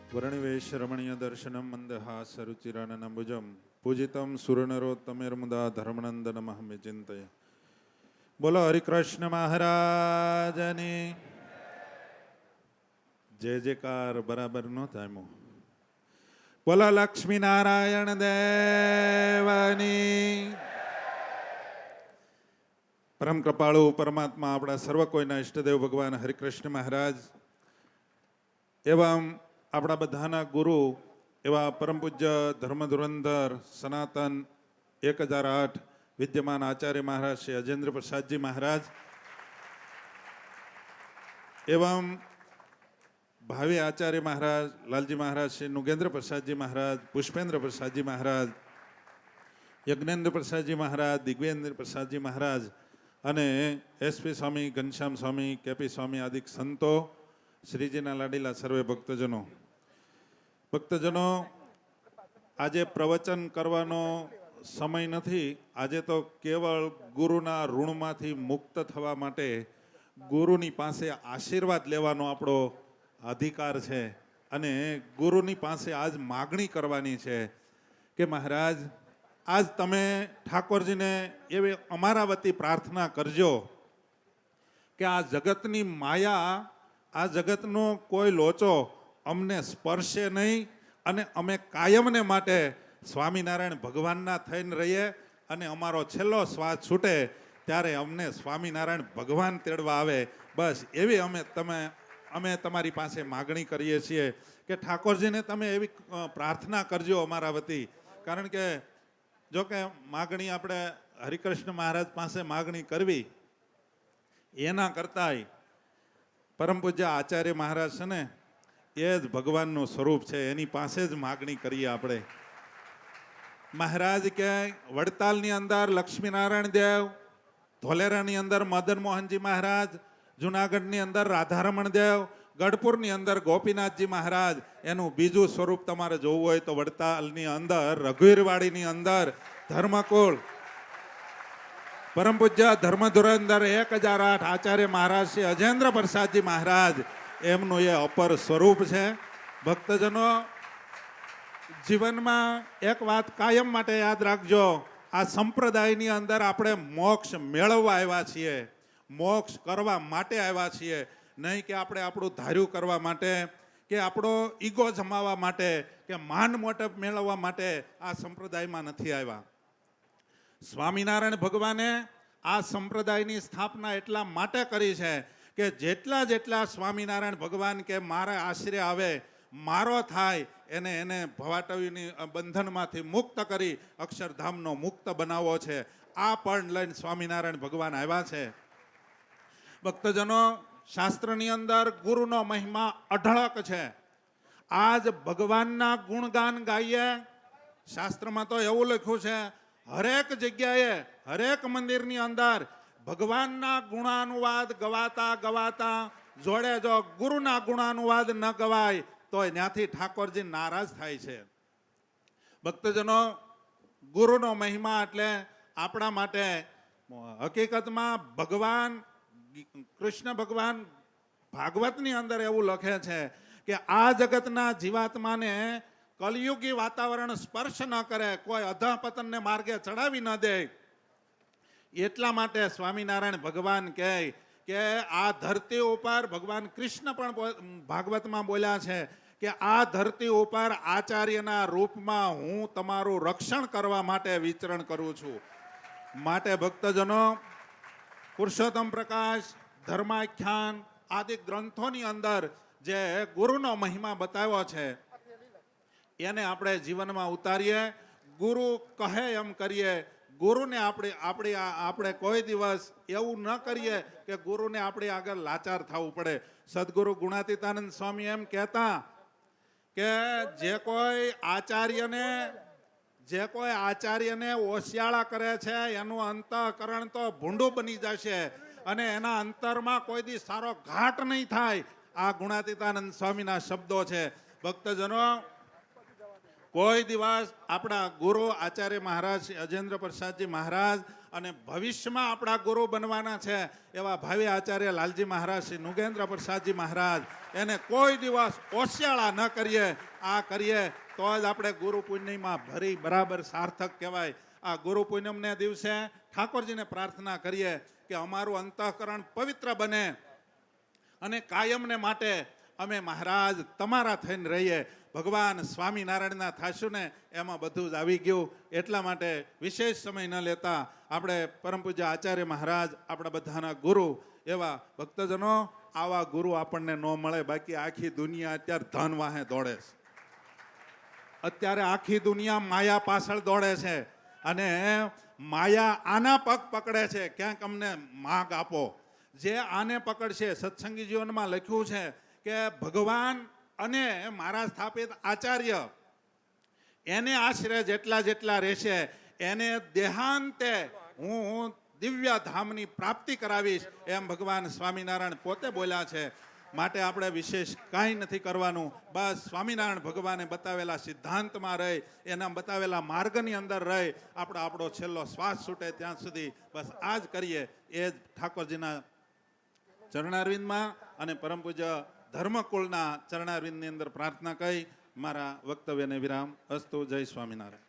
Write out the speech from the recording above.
વર્ણિવેશ રમણીય દર્શનમ મંદહાસ રુચિરાનંબુજમ પૂજિતમ સુરનરોત્તમેર્મુદા ધર્મનંદન મહમે ચિંતય. બોલો હરિકૃષ્ણ મહારાજની જય જયકાર. બરાબર નો થાય. બોલો લક્ષ્મી નારાયણ દેવની. પરમ કૃપાળુ પરમાત્મા આપણા સર્વ કોઈના ઈષ્ટદેવ ભગવાન હરિકૃષ્ણ મહારાજ એવા આપણા બધાના ગુરુ એવા પરમ પૂજ્ય ધર્મધુરંધર સનાતન 1008 વિદ્યમાન આચાર્ય મહારાજ શ્રી અજેન્દ્ર પ્રસાદજી મહારાજ એવં ભાવિ આચાર્ય મહારાજ લાલજી મહારાજ શ્રી નુગેન્દ્ર પ્રસાદજી મહારાજ, પુષ્પેન્દ્ર પ્રસાદજી મહારાજ, યજ્ઞેન્દ્ર પ્રસાદજી મહારાજ, દિગ્વેન્દ્ર પ્રસાદજી મહારાજ અને એસપી સ્વામી, ઘનશ્યામ સ્વામી, કેપી સ્વામી આદિ સંતો, શ્રીજીના લાડીલા સર્વે ભક્તજનો. આજે પ્રવચન કરવાનો સમય નથી. આજે તો કેવળ ગુરુના ઋણમાંથી મુક્ત થવા માટે ગુરુની પાસે આશીર્વાદ લેવાનો આપણો અધિકાર છે અને ગુરુની પાસે આજ માગણી કરવાની છે કે મહારાજ આજ તમે ઠાકોરજીને એવી અમારા વતી પ્રાર્થના કરજો કે આ જગતની માયા, આ જગતનો કોઈ લોચો અમને સ્પર્શે નહીં અને અમે કાયમને માટે સ્વામિનારાયણ ભગવાનના થઈને રહીએ અને અમારો છેલ્લો શ્વાસ છૂટે ત્યારે અમને સ્વામિનારાયણ ભગવાન તેડવા આવે. બસ એવી અમે તમારી પાસે માગણી કરીએ છીએ કે ઠાકોરજીને તમે એવી પ્રાર્થના કરજો અમારા વતી. કારણ કે જો કે માગણી આપણે હરિકૃષ્ણ મહારાજ પાસે માગણી કરવી એના કરતાંય પરમ પૂજ્ય આચાર્ય મહારાજ છે ને એ જ ભગવાનનું સ્વરૂપ છે, એની પાસે જ માગણી કરીએ આપણે. મહારાજ કે વડતાલની અંદર લક્ષ્મીનારાયણ દેવ, ધોલેરાની અંદર મદન મોહનજી મહારાજ, જુનાગઢની અંદર રાધારમણ દેવ, ગઢપુરની અંદર ગોપીનાથજી મહારાજ. એનું બીજું સ્વરૂપ તમારે જોવું હોય તો વડતાલની અંદર રઘુવીરવાડીની અંદર ધર્મકુળ પરમ પૂજ્ય ધર્મધુરંધર 1008 આચાર્ય મહારાજ શ્રી અજેન્દ્ર પ્રસાદજી મહારાજ એમનું એ અપર સ્વરૂપ છે. ભક્તજનો, જીવનમાં એક વાત કાયમ માટે યાદ રાખજો, આ સંપ્રદાયની અંદર આપણે મોક્ષ મેળવવા આવ્યા છીએ, મોક્ષ કરવા માટે આવ્યા છીએ, નહીં કે આપણે આપણું ધાર્યું કરવા માટે કે આપણો ઈગો જમાવવા માટે કે માન મોટપ મેળવવા માટે આ સંપ્રદાયમાં નથી આવ્યા. સ્વામિનારાયણ ભગવાને આ સંપ્રદાયની સ્થાપના એટલા માટે કરી છે કે જેટલા સ્વામિનારાયણ ભગવાન કે મારા આશરે આવે, મારો થાય, એને ભવાટવીની બંધનમાંથી મુક્ત કરી અક્ષરધામનો મુક્ત બનાવવો છે. આ પણ લઈને સ્વામિનારાયણ ભગવાન આવ્યા છે. ભક્તજનો, શાસ્ત્રની અંદર ગુરુનો મહિમા અઢળક છે. આજ ભગવાનના ગુણગાન ગાઈએ. શાસ્ત્રમાં તો એવું લખ્યું છે, હરેક જગ્યાએ હરેક મંદિરની અંદર ભગવાનના ગુણાનુવાદ ગવાતા જોડે જો ગુરુના ગુણાનુવાદ ન ગવાય તો ત્યાંથી ઠાકોરજી નારાજ થાય છે. ભક્તજનો, ગુરુનો મહિમા એટલે આપણા માટે હકીકતમાં ભગવાન કૃષ્ણ ભગવાન ભાગવતની અંદર એવું લખે છે કે આ જગતના જીવાત્માને કલયુગી વાતાવરણ સ્પર્શ ન કરે, કોઈ અધઃપતનને માર્ગે ચડાવી ન દે. એટલા માટે સ્વામિનારાયણ ભગવાન કહે કે આ ધરતી ઉપર ભગવાન કૃષ્ણ પણ ભાગવતમાં બોલ્યા છે કે આ ધરતી ઉપર આચાર્યના રૂપમાં હું તમારું રક્ષણ કરવા માટે વિચરણ કરું છું. માટે ભક્તજનો, પુરુષોત્તમ પ્રકાશ, ધર્માખ્યાન આદિ ગ્રંથોની અંદર જે ગુરુનો મહિમા બતાવ્યો છે એને આપણે જીવનમાં ઉતારીએ, ગુરુ કહે એમ કરીએ. ગુરુને આપણે કોઈ દિવસ એવું ન કરીએ કે ગુરુને આપણી આગળ લાચાર થવું પડે. સદગુરુ ગુણાતીતાનંદ સ્વામી એમ કહેતા કે જે કોઈ આચાર્યને ઓશિયાળા કરે છે એનું અંતઃકરણ તો ભૂંડું બની જશે અને એના અંતરમાં કોઈ દી સારો ઘાટ નહીં થાય. આ ગુણાતીતાનંદ સ્વામીના શબ્દો છે. ભક્તજનો, કોઈ દિવસ આપણા ગુરુ આચાર્ય મહારાજ અજેન્દ્ર પ્રસાદજી મહારાજ અને ભવિષ્યમાં આપણા ગુરુ બનવાના છે એવા ભાવિ આચાર્ય લાલજી મહારાજ શ્રી નુગેન્દ્ર પ્રસાદજી મહારાજ એને કોઈ દિવસ ઓશિયાળા ન કરીએ. આ કરીએ તો જ આપણે ગુરુ પૂર્ણિમા ભરી બરાબર સાર્થક કહેવાય. આ ગુરુ પૂનમને દિવસે ઠાકોરજીને પ્રાર્થના કરીએ કે અમારું અંતઃકરણ પવિત્ર બને અને કાયમને માટે અમે મહારાજ તમારા થઈને રહીએ. ભગવાન સ્વામિનારાયણના થાશું ને એમાં બધું જ આવી ગયું. એટલા માટે વિશેષ સમય ન લેતા આપણે પરમ પૂજ્ય આચાર્ય મહારાજ આપણા બધાના ગુરુ એવા ભક્તજનો, આવા ગુરુ આપણને ન મળે. બાકી આખી દુનિયા અત્યારે ધન વાહે દોડે છે. અત્યારે આખી દુનિયા માયા પાછળ દોડે છે અને માયા આના પગ પકડે છે. ક્યાંક અમને માગ આપો. જે આને પકડશે, સત્સંગી જીવનમાં લખ્યું છે કે ભગવાન અને મારા સ્થાપિત આચાર્ય એને આશરે જેટલા જેટલા રહેશે એને દેહાંતે હું દિવ્ય ધામની પ્રાપ્તિ કરાવીશ એમ ભગવાન સ્વામિનારાયણ પોતે બોલ્યા છે. માટે આપણે વિશેષ કાંઈ નથી કરવાનું. બસ સ્વામિનારાયણ ભગવાને બતાવેલા સિદ્ધાંતમાં રહી, એના બતાવેલા માર્ગની અંદર રહી આપણે આપણો છેલ્લો શ્વાસ છૂટે ત્યાં સુધી બસ આ જ કરીએ. એ જ ઠાકોરજીના ચરણારવિંદમાં અને પરમ પૂજ્ય ધર્મકુળના ચરણારવિંદની અંદર પ્રાર્થના કરી મારા વક્તવ્યને વિરામ. અસ્તુ. જય સ્વામિનારાયણ.